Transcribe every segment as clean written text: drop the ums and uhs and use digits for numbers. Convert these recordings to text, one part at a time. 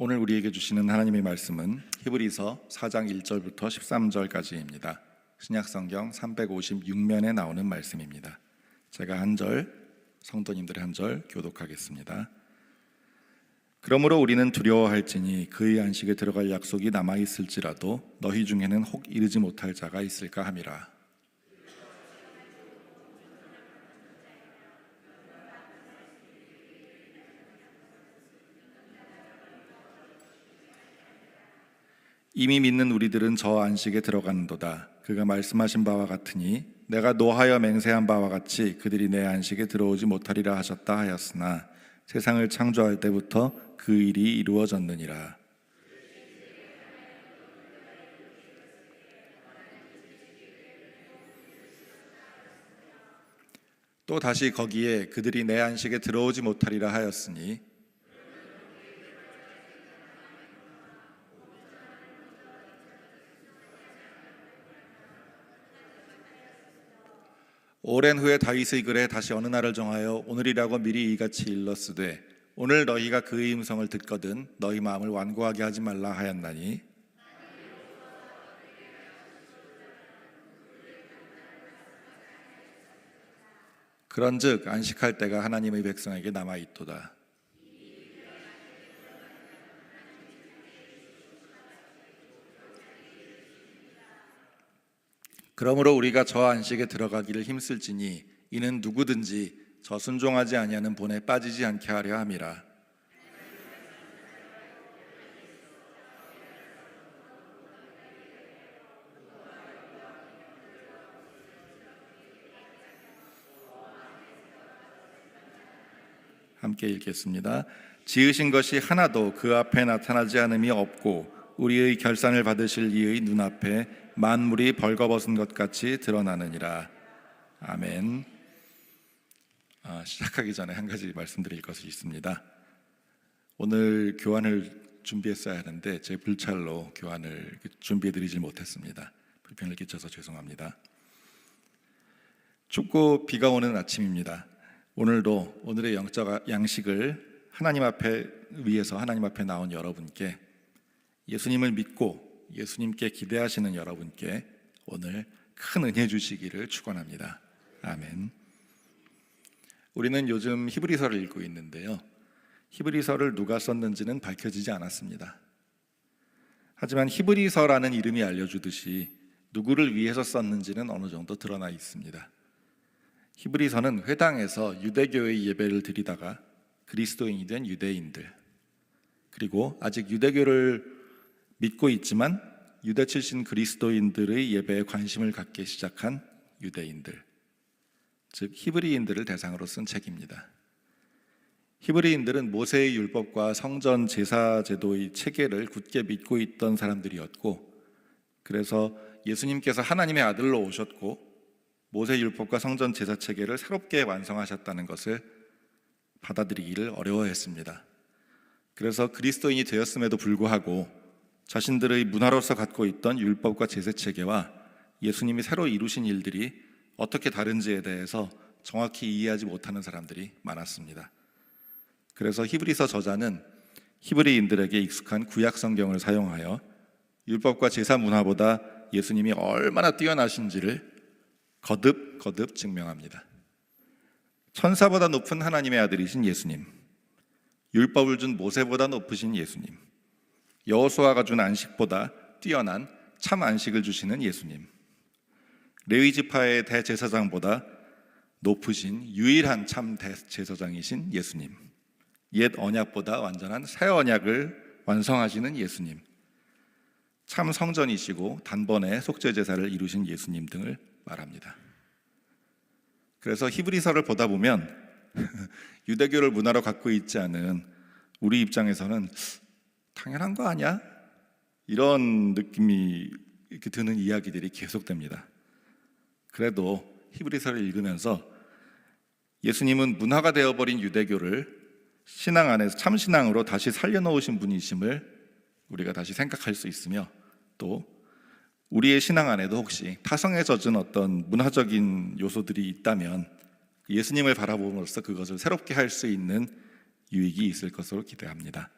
오늘 우리에게 주시는 하나님의 말씀은 히브리서 4장 1절부터 13절까지입니다. 신약성경 356면에 나오는 말씀입니다. 제가 한 절, 성도님들의 한 절 교독하겠습니다. 그러므로 우리는 두려워할지니 그의 안식에 들어갈 약속이 남아있을지라도 너희 중에는 혹 이르지 못할 자가 있을까 함이라. 이미 믿는 우리들은 저 안식에 들어가는도다. 그가 말씀하신 바와 같으니 내가 노하여 맹세한 바와 같이 그들이 내 안식에 들어오지 못하리라 하셨다 하였으나 세상을 창조할 때부터 그 일이 이루어졌느니라. 또 다시 거기에 그들이 내 안식에 들어오지 못하리라 하였으니 오랜 후에 다윗의 글에 다시 어느 날을 정하여 오늘이라고 미리 이같이 일렀으되 오늘 너희가 그의 음성을 듣거든 너희 마음을 완고하게 하지 말라 하였나니 그런즉 안식할 때가 하나님의 백성에게 남아있도다. 그러므로 우리가 저 안식에 들어가기를 힘쓸지니 이는 누구든지 저 순종하지 아니하는 본에 빠지지 않게 하려 함이라. 함께 읽겠습니다. 지으신 것이 하나도 그 앞에 나타나지 않음이 없고 우리의 결산을 받으실 이의 눈앞에 만물이 벌거벗은 것 같이 드러나느니라. 아멘. 시작하기 전에 한 가지 말씀드릴 것이 있습니다. 오늘 교환을 준비했어야 하는데 제 불찰로 교환을 준비해드리지 못했습니다. 불편을 끼쳐서 죄송합니다. 춥고 비가 오는 아침입니다. 오늘도 오늘의 영적 양식을 하나님 앞에 위해서 하나님 앞에 나온 여러분께 예수님을 믿고 예수님께 기대하시는 여러분께 오늘 큰 은혜 주시기를 축원합니다. 아멘. 우리는 요즘 히브리서를 읽고 있는데요. 히브리서를 누가 썼는지는 밝혀지지 않았습니다. 하지만 히브리서라는 이름이 알려주듯이 누구를 위해서 썼는지는 어느 정도 드러나 있습니다. 히브리서는 회당에서 유대교의 예배를 드리다가 그리스도인이 된 유대인들, 그리고 아직 유대교를 믿고 있지만 유대 출신 그리스도인들의 예배에 관심을 갖기 시작한 유대인들, 즉 히브리인들을 대상으로 쓴 책입니다. 히브리인들은 모세의 율법과 성전 제사 제도의 체계를 굳게 믿고 있던 사람들이었고, 그래서 예수님께서 하나님의 아들로 오셨고 모세 율법과 성전 제사 체계를 새롭게 완성하셨다는 것을 받아들이기를 어려워했습니다. 그래서 그리스도인이 되었음에도 불구하고 자신들의 문화로서 갖고 있던 율법과 제사 체계와 예수님이 새로 이루신 일들이 어떻게 다른지에 대해서 정확히 이해하지 못하는 사람들이 많았습니다. 그래서 히브리서 저자는 히브리인들에게 익숙한 구약 성경을 사용하여 율법과 제사 문화보다 예수님이 얼마나 뛰어나신지를 거듭 증명합니다. 천사보다 높은 하나님의 아들이신 예수님, 율법을 준 모세보다 높으신 예수님, 여호수아가 준 안식보다 뛰어난 참 안식을 주시는 예수님, 레위 지파의 대제사장보다 높으신 유일한 참 대제사장이신 예수님, 옛 언약보다 완전한 새 언약을 완성하시는 예수님, 참 성전이시고 단번에 속죄 제사를 이루신 예수님 등을 말합니다. 그래서 히브리서를 보다 보면 유대교를 문화로 갖고 있지 않은 우리 입장에서는 당연한 거 아니야? 이런 느낌이 이렇게 드는 이야기들이 계속됩니다. 그래도 히브리서를 읽으면서 예수님은 문화가 되어버린 유대교를 신앙 안에서 참신앙으로 다시 살려놓으신 분이심을 우리가 다시 생각할 수 있으며, 또 우리의 신앙 안에도 혹시 타성에 젖은 어떤 문화적인 요소들이 있다면 예수님을 바라봄으로써 그것을 새롭게 할 수 있는 유익이 있을 것으로 기대합니다.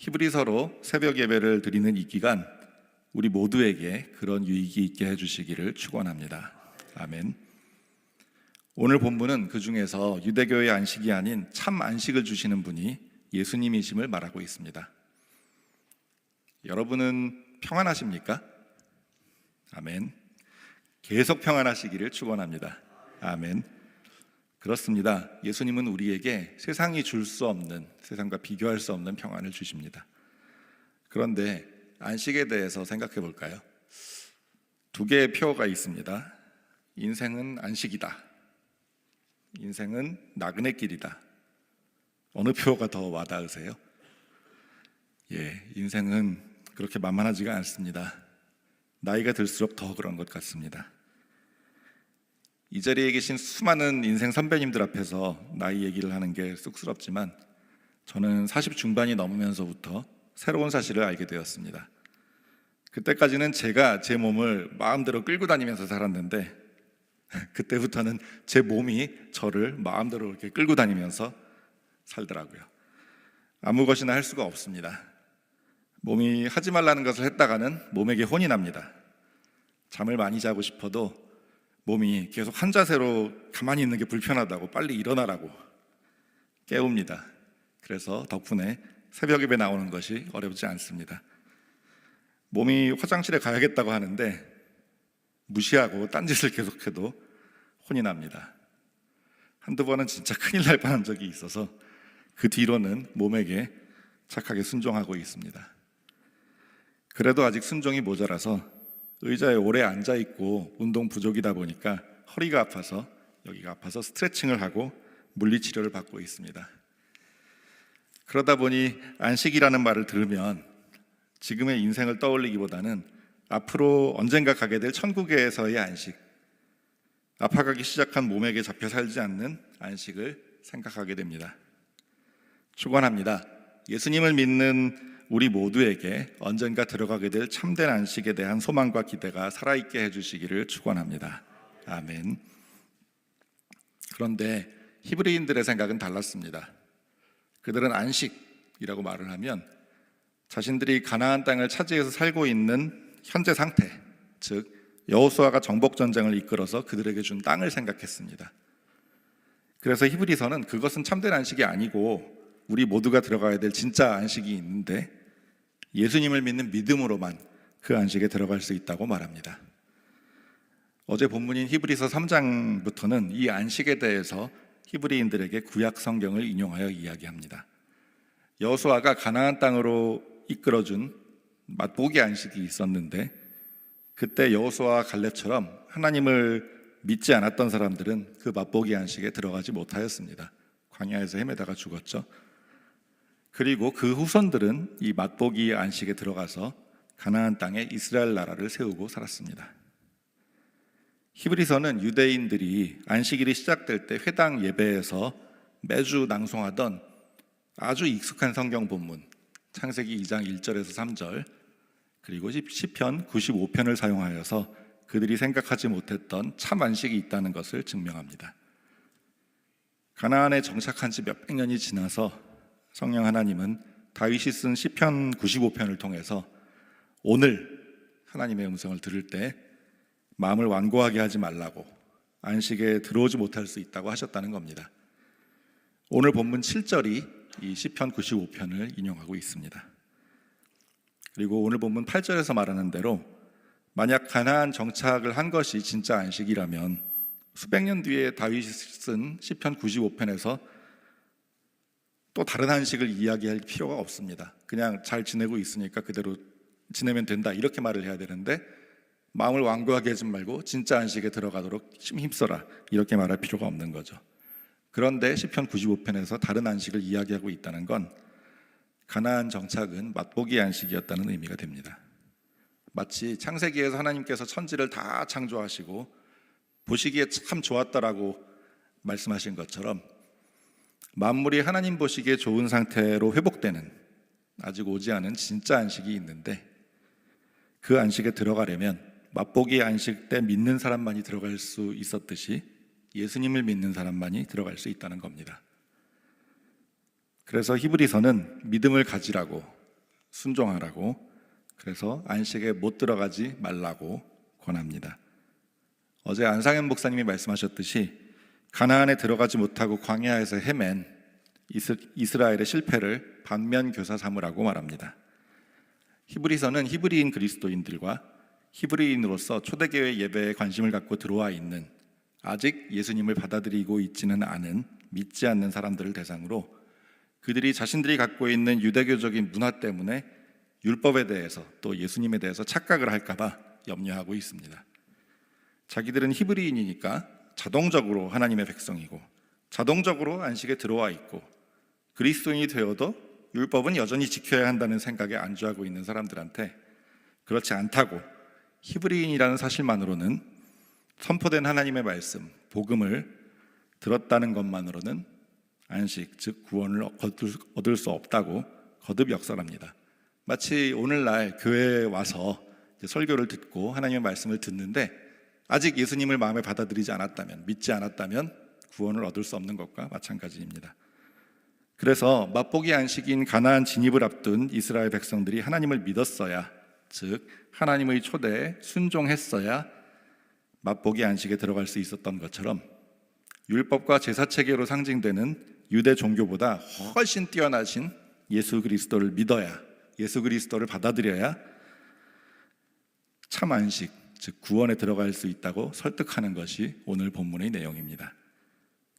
히브리서로 새벽 예배를 드리는 이 기간 우리 모두에게 그런 유익이 있게 해주시기를 축원합니다. 아멘. 오늘 본문은 그 중에서 유대교의 안식이 아닌 참 안식을 주시는 분이 예수님이심을 말하고 있습니다. 여러분은 평안하십니까? 아멘. 계속 평안하시기를 축원합니다. 아멘. 그렇습니다. 예수님은 우리에게 세상이 줄 수 없는, 세상과 비교할 수 없는 평안을 주십니다. 그런데 안식에 대해서 생각해 볼까요? 두 개의 표어가 있습니다. 인생은 안식이다. 인생은 나그네 길이다. 어느 표어가 더 와닿으세요? 인생은 그렇게 만만하지가 않습니다. 나이가 들수록 더 그런 것 같습니다. 이 자리에 계신 수많은 인생 선배님들 앞에서 나이 얘기를 하는 게 쑥스럽지만 저는 40 중반이 넘으면서부터 새로운 사실을 알게 되었습니다. 그때까지는 제가 제 몸을 마음대로 끌고 다니면서 살았는데 그때부터는 제 몸이 저를 마음대로 이렇게 끌고 다니면서 살더라고요. 아무 것이나 할 수가 없습니다. 몸이 하지 말라는 것을 했다가는 몸에게 혼이 납니다. 잠을 많이 자고 싶어도 몸이 계속 한 자세로 가만히 있는 게 불편하다고 빨리 일어나라고 깨웁니다. 그래서 덕분에 새벽 예배 나오는 것이 어렵지 않습니다. 몸이 화장실에 가야겠다고 하는데 무시하고 딴짓을 계속해도 혼이 납니다. 한두 번은 진짜 큰일 날 뻔한 적이 있어서 그 뒤로는 몸에게 착하게 순종하고 있습니다. 그래도 아직 순종이 모자라서 의자에 오래 앉아있고 운동 부족이다 보니까 허리가 아파서 여기가 아파서 스트레칭을 하고 물리치료를 받고 있습니다. 그러다 보니 안식이라는 말을 들으면 지금의 인생을 떠올리기보다는 앞으로 언젠가 가게 될 천국에서의 안식, 아파가기 시작한 몸에게 잡혀 살지 않는 안식을 생각하게 됩니다. 축원합니다. 예수님을 믿는 우리 모두에게 언젠가 들어가게 될 참된 안식에 대한 소망과 기대가 살아있게 해주시기를 축원합니다. 아멘. 그런데 히브리인들의 생각은 달랐습니다. 그들은 안식이라고 말을 하면 자신들이 가나안 땅을 차지해서 살고 있는 현재 상태, 즉 여호수아가 정복 전쟁을 이끌어서 그들에게 준 땅을 생각했습니다. 그래서 히브리서는 그것은 참된 안식이 아니고 우리 모두가 들어가야 될 진짜 안식이 있는데 예수님을 믿는 믿음으로만 그 안식에 들어갈 수 있다고 말합니다. 어제 본문인 히브리서 3장부터는 이 안식에 대해서 히브리인들에게 구약 성경을 인용하여 이야기합니다. 여호수아가 가나안 땅으로 이끌어준 맛보기 안식이 있었는데 그때 여호수아와 갈렙처럼 하나님을 믿지 않았던 사람들은 그 맛보기 안식에 들어가지 못하였습니다. 광야에서 헤매다가 죽었죠. 그리고 그 후손들은 이 맛보기 안식에 들어가서 가나안 땅에 이스라엘 나라를 세우고 살았습니다. 히브리서는 유대인들이 안식일이 시작될 때 회당 예배에서 매주 낭송하던 아주 익숙한 성경 본문 창세기 2장 1절에서 3절 그리고 시편 95편을 사용하여서 그들이 생각하지 못했던 참 안식이 있다는 것을 증명합니다. 가나안에 정착한 지 몇백 년이 지나서 성령 하나님은 다윗이 쓴 시편 95편을 통해서 오늘 하나님의 음성을 들을 때 마음을 완고하게 하지 말라고 안식에 들어오지 못할 수 있다고 하셨다는 겁니다. 오늘 본문 7절이 이 시편 95편을 인용하고 있습니다. 그리고 오늘 본문 8절에서 말하는 대로 만약 가나안 정착을 한 것이 진짜 안식이라면 수백 년 뒤에 다윗이 쓴 시편 95편에서 또 다른 안식을 이야기할 필요가 없습니다. 그냥 잘 지내고 있으니까 그대로 지내면 된다 이렇게 말을 해야 되는데 마음을 완고하게 하지 말고 진짜 안식에 들어가도록 힘써라 이렇게 말할 필요가 없는 거죠. 그런데 시편 95편에서 다른 안식을 이야기하고 있다는 건 가나안 정착은 맛보기 안식이었다는 의미가 됩니다. 마치 창세기에서 하나님께서 천지를 다 창조하시고 보시기에 참 좋았다라고 말씀하신 것처럼 만물이 하나님 보시기에 좋은 상태로 회복되는 아직 오지 않은 진짜 안식이 있는데 그 안식에 들어가려면 맛보기 안식 때 믿는 사람만이 들어갈 수 있었듯이 예수님을 믿는 사람만이 들어갈 수 있다는 겁니다. 그래서 히브리서는 믿음을 가지라고 순종하라고, 그래서 안식에 못 들어가지 말라고 권합니다. 어제 안상현 목사님이 말씀하셨듯이 가나안에 들어가지 못하고 광야에서 헤맨 이스라엘의 실패를 반면교사 삼으라고 말합니다. 히브리서는 히브리인 그리스도인들과 히브리인으로서 초대교회 예배에 관심을 갖고 들어와 있는, 아직 예수님을 받아들이고 있지는 않은 믿지 않는 사람들을 대상으로 그들이 자신들이 갖고 있는 유대교적인 문화 때문에 율법에 대해서 또 예수님에 대해서 착각을 할까봐 염려하고 있습니다. 자기들은 히브리인이니까 자동적으로 하나님의 백성이고 자동적으로 안식에 들어와 있고 그리스도인이 되어도 율법은 여전히 지켜야 한다는 생각에 안주하고 있는 사람들한테 그렇지 않다고, 히브리인이라는 사실만으로는 선포된 하나님의 말씀, 복음을 들었다는 것만으로는 안식, 즉 구원을 얻을 수 없다고 거듭 역설합니다. 마치 오늘날 교회에 와서 설교를 듣고 하나님의 말씀을 듣는데 아직 예수님을 마음에 받아들이지 않았다면, 믿지 않았다면 구원을 얻을 수 없는 것과 마찬가지입니다. 그래서 맛보기 안식인 가나안 진입을 앞둔 이스라엘 백성들이 하나님을 믿었어야, 즉 하나님의 초대에 순종했어야 맛보기 안식에 들어갈 수 있었던 것처럼 율법과 제사체계로 상징되는 유대 종교보다 훨씬 뛰어나신 예수 그리스도를 믿어야, 예수 그리스도를 받아들여야 참 안식, 즉 구원에 들어갈 수 있다고 설득하는 것이 오늘 본문의 내용입니다.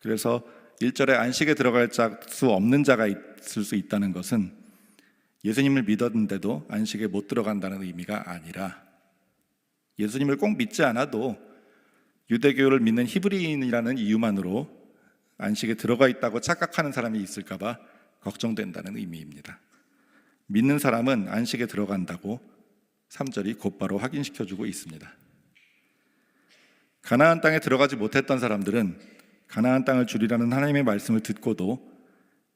그래서 1절에 안식에 들어갈 수 없는 자가 있을 수 있다는 것은 예수님을 믿었는데도 안식에 못 들어간다는 의미가 아니라, 예수님을 꼭 믿지 않아도 유대교를 믿는 히브리인이라는 이유만으로 안식에 들어가 있다고 착각하는 사람이 있을까 봐 걱정된다는 의미입니다. 믿는 사람은 안식에 들어간다고 3절이 곧바로 확인시켜주고 있습니다. 가나안 땅에 들어가지 못했던 사람들은 가나안 땅을 주리라는 하나님의 말씀을 듣고도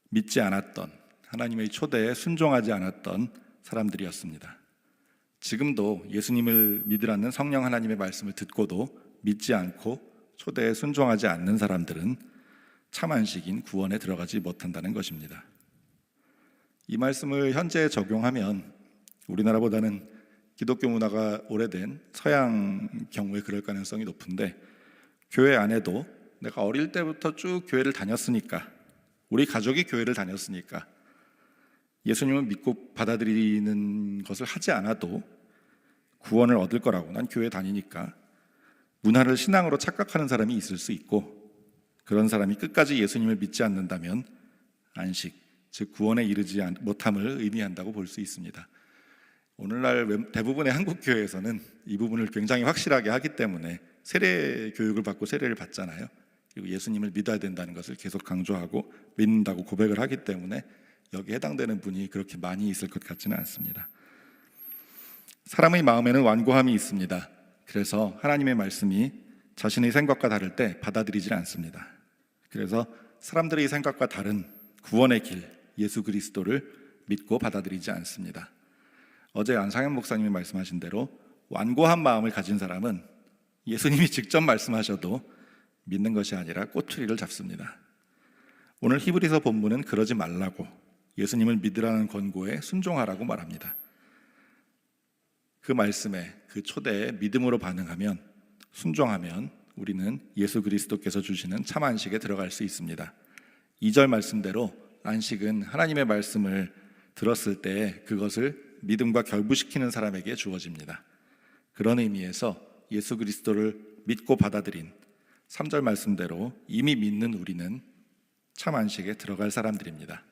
믿지 않았던, 하나님의 초대에 순종하지 않았던 사람들이었습니다. 지금도 예수님을 믿으라는 성령 하나님의 말씀을 듣고도 믿지 않고 초대에 순종하지 않는 사람들은 참 안식인 구원에 들어가지 못한다는 것입니다. 이 말씀을 현재에 적용하면 우리나라보다는 기독교 문화가 오래된 서양 경우에 그럴 가능성이 높은데, 교회 안에도 내가 어릴 때부터 쭉 교회를 다녔으니까, 우리 가족이 교회를 다녔으니까 예수님을 믿고 받아들이는 것을 하지 않아도 구원을 얻을 거라고, 난 교회 다니니까, 문화를 신앙으로 착각하는 사람이 있을 수 있고, 그런 사람이 끝까지 예수님을 믿지 않는다면 안식, 즉 구원에 이르지 못함을 의미한다고 볼 수 있습니다. 오늘날 대부분의 한국 교회에서는 이 부분을 굉장히 확실하게 하기 때문에 세례 교육을 받고 세례를 받잖아요. 그리고 예수님을 믿어야 된다는 것을 계속 강조하고 믿는다고 고백을 하기 때문에 여기에 해당되는 분이 그렇게 많이 있을 것 같지는 않습니다. 사람의 마음에는 완고함이 있습니다. 그래서 하나님의 말씀이 자신의 생각과 다를 때 받아들이질 않습니다. 그래서 사람들의 생각과 다른 구원의 길, 예수 그리스도를 믿고 받아들이지 않습니다. 어제 안상현 목사님이 말씀하신 대로 완고한 마음을 가진 사람은 예수님이 직접 말씀하셔도 믿는 것이 아니라 꼬투리를 잡습니다. 오늘 히브리서 본문은 그러지 말라고, 예수님을 믿으라는 권고에 순종하라고 말합니다. 그 말씀에, 그 초대에 믿음으로 반응하면, 순종하면 우리는 예수 그리스도께서 주시는 참 안식에 들어갈 수 있습니다. 2절 말씀대로 안식은 하나님의 말씀을 들었을 때 그것을 믿음과 결부시키는 사람에게 주어집니다. 그런 의미에서 예수 그리스도를 믿고 받아들인 3절 말씀대로 이미 믿는 우리는 참 안식에 들어갈 사람들입니다.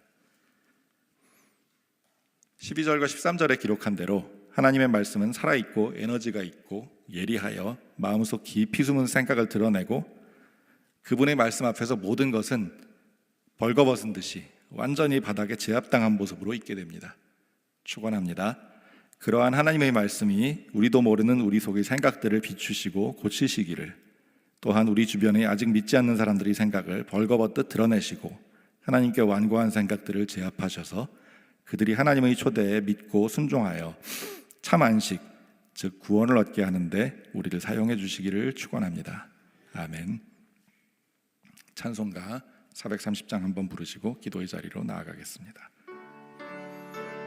12절과 13절에 기록한 대로 하나님의 말씀은 살아있고 에너지가 있고 예리하여 마음속 깊이 숨은 생각을 드러내고 그분의 말씀 앞에서 모든 것은 벌거벗은 듯이 완전히 바닥에 제압당한 모습으로 있게 됩니다. 축원합니다. 그러한 하나님의 말씀이 우리도 모르는 우리 속의 생각들을 비추시고 고치시기를, 또한 우리 주변에 아직 믿지 않는 사람들의 생각을 벌거벗듯 드러내시고 하나님께 완고한 생각들을 제압하셔서 그들이 하나님의 초대에 믿고 순종하여 참 안식, 즉 구원을 얻게 하는데 우리를 사용해 주시기를 축원합니다. 아멘. 찬송가 430장 한번 부르시고 기도의 자리로 나아가겠습니다.